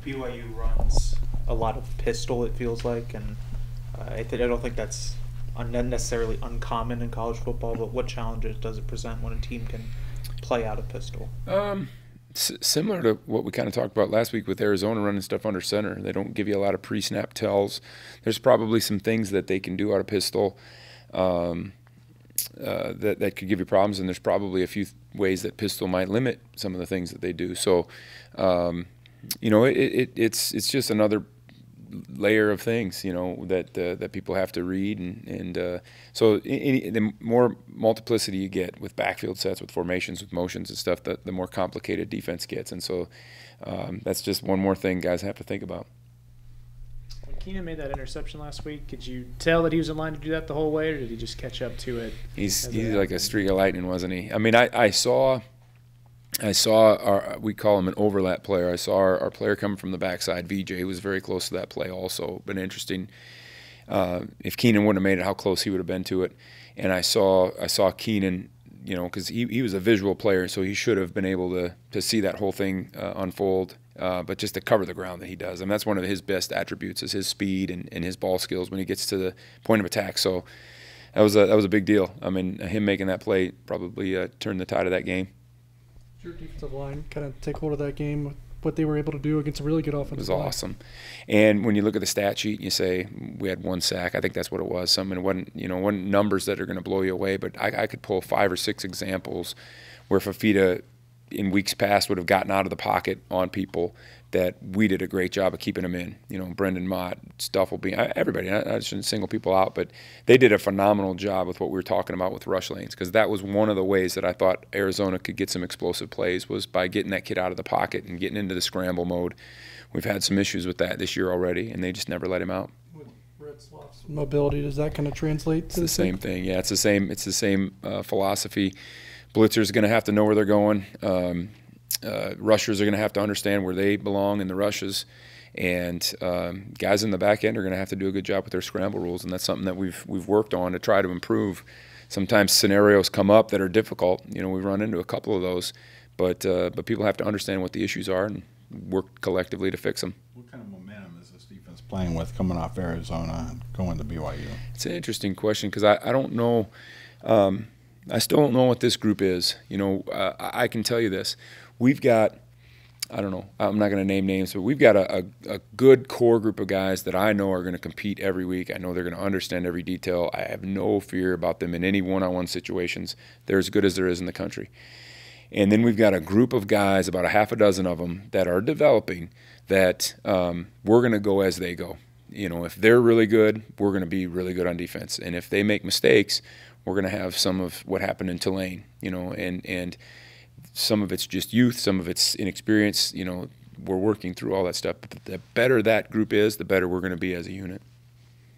BYU runs a lot of pistol, it feels like, and I don't think that's necessarily uncommon in college football, but what challenges does it present when a team can play out of pistol? Similar to what we kind of talked about last week with Arizona running stuff under center. They don't give you a lot of pre-snap tells. There's probably some things that they can do out of pistol that could give you problems, and there's probably a few ways that pistol might limit some of the things that they do. So, it's just another layer of things, that people have to read, and so the more multiplicity you get with backfield sets, with formations, with motions and stuff, the more complicated defense gets, and so that's just one more thing guys have to think about. When Keenan made that interception last week, could you tell that he was in line to do that the whole way, or did he just catch up to it? He's like a streak of lightning, wasn't he? I mean, I saw we call him an overlap player. I saw our player coming from the backside, VJ, who was very close to that play also. Been interesting. If Keenan wouldn't have made it, how close he would have been to it. And I saw Keenan, because he was a visual player, so he should have been able to see that whole thing unfold. But just to cover the ground that he does. I mean, that's one of his best attributes is his speed and his ball skills when he gets to the point of attack. So that was a big deal. I mean, him making that play probably turned the tide of that game. Your defensive line kind of take hold of that game, what they were able to do against a really good offensive line. It was line. awesome. And when you look at the stat sheet and you say we had 1 sack, I think that's what it was. Something, it wasn't numbers that are going to blow you away, but I could pull 5 or 6 examples where Fafita in weeks past would have gotten out of the pocket on people that we did a great job of keeping them in. Brendan Mott, Stufflebeam, everybody. I shouldn't single people out, but they did a phenomenal job with what we were talking about with rush lanes, because that was one of the ways that I thought Arizona could get some explosive plays was by getting that kid out of the pocket and getting into the scramble mode. We've had some issues with that this year already, and they just never let him out. With Red Sloth's mobility, does that kind of translate to it's the same thing? Yeah, it's the same philosophy. Blitzers are going to have to know where they're going. Rushers are going to have to understand where they belong in the rushes, and guys in the back end are going to have to do a good job with their scramble rules, and that's something that we've worked on to try to improve. Sometimes scenarios come up that are difficult. We run into a couple of those, but people have to understand what the issues are and work collectively to fix them. What kind of momentum is this defense playing with coming off Arizona and going to BYU? It's an interesting question because I don't know. I still don't know what this group is. I can tell you this. We've got, I don't know, I'm not going to name names, but we've got a good core group of guys that I know are going to compete every week. I know they're going to understand every detail. I have no fear about them in any one-on-one situations. They're as good as there is in the country. And then we've got a group of guys, about a half a dozen of them, that are developing that we're going to go as they go. If they're really good, we're going to be really good on defense. And if they make mistakes, we're going to have some of what happened in Tulane, and some of it's just youth, some of it's inexperience. We're working through all that stuff. But the better that group is, the better we're going to be as a unit.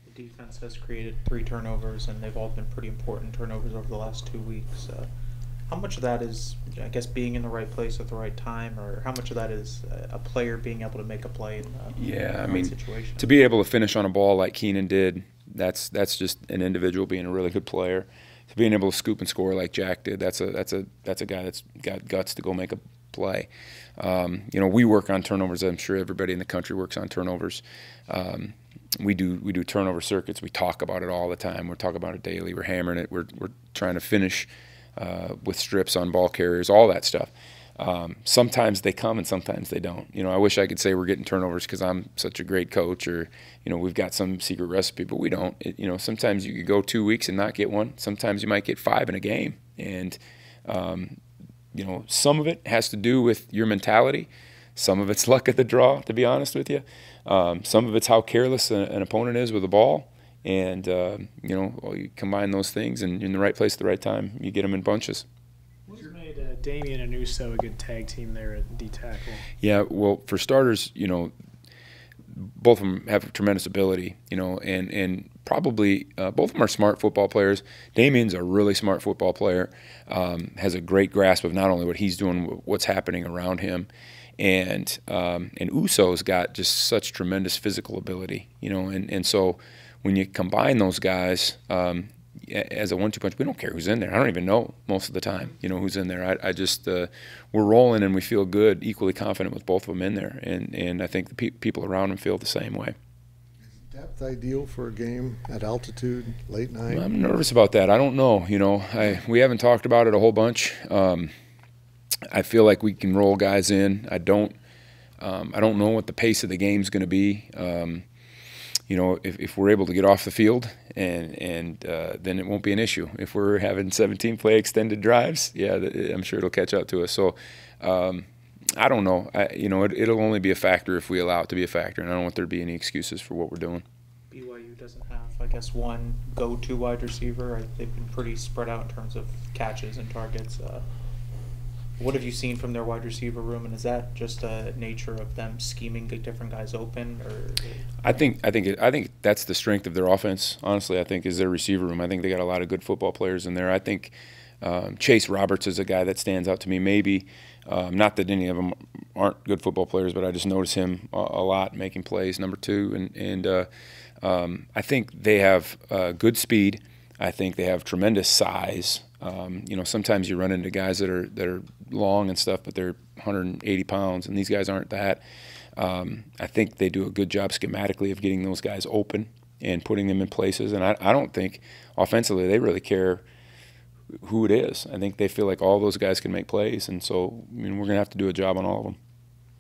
The defense has created 3 turnovers, and they've all been pretty important turnovers over the last 2 weeks. How much of that is, I guess, being in the right place at the right time, or how much of that is a player being able to make a play in the right situation? To be able to finish on a ball like Keenan did, that's just an individual being a really good player. To being able to scoop and score like Jack did, that's a guy that's got guts to go make a play. We work on turnovers. I'm sure everybody in the country works on turnovers. We do turnover circuits. We talk about it all the time. We're talking about it daily. We're hammering it. We're trying to finish with strips on ball carriers, all that stuff. Sometimes they come and sometimes they don't. I wish I could say we're getting turnovers because I'm such a great coach, or we've got some secret recipe, but we don't. Sometimes you could go 2 weeks and not get one. Sometimes you might get 5 in a game, and some of it has to do with your mentality. Some of it's luck at the draw, to be honest with you. Some of it's how careless an opponent is with the ball, and you combine those things, and in the right place at the right time, you get them in bunches. What's made Damian and Uso a good tag team there at D-tackle? Yeah, well, for starters, both of them have tremendous ability, and probably both of them are smart football players. Damian's a really smart football player, has a great grasp of not only what he's doing, what's happening around him, and Uso's got just such tremendous physical ability, and so when you combine those guys, as a 1-2 punch. We don't care who's in there. I don't even know most of the time, who's in there. I just we're rolling and we feel good, equally confident with both of them in there, and I think the people around them feel the same way. Is depth ideal for a game at altitude, late night? I'm nervous about that. I don't know. We haven't talked about it a whole bunch. I feel like we can roll guys in. I don't know what the pace of the game's going to be. If we're able to get off the field, and then it won't be an issue. If we're having 17 play extended drives, yeah, I'm sure it'll catch up to us. So I don't know. It'll only be a factor if we allow it to be a factor, and I don't want there to be any excuses for what we're doing. BYU doesn't have, I guess, one go-to wide receiver. They've been pretty spread out in terms of catches and targets. What have you seen from their wide receiver room, and is that just a nature of them scheming different guys open, or? I think that's the strength of their offense. Honestly, I think is their receiver room. I think they got a lot of good football players in there. I think Chase Roberts is a guy that stands out to me. Maybe not that any of them aren't good football players, but I just notice him a lot making plays. Number 2, and I think they have good speed. I think they have tremendous size. Sometimes you run into guys that are long and stuff, but they're 180 pounds, and these guys aren't that. I think they do a good job schematically of getting those guys open and putting them in places. And I don't think offensively they really care who it is. I think they feel like all those guys can make plays, and so we're going to have to do a job on all of them.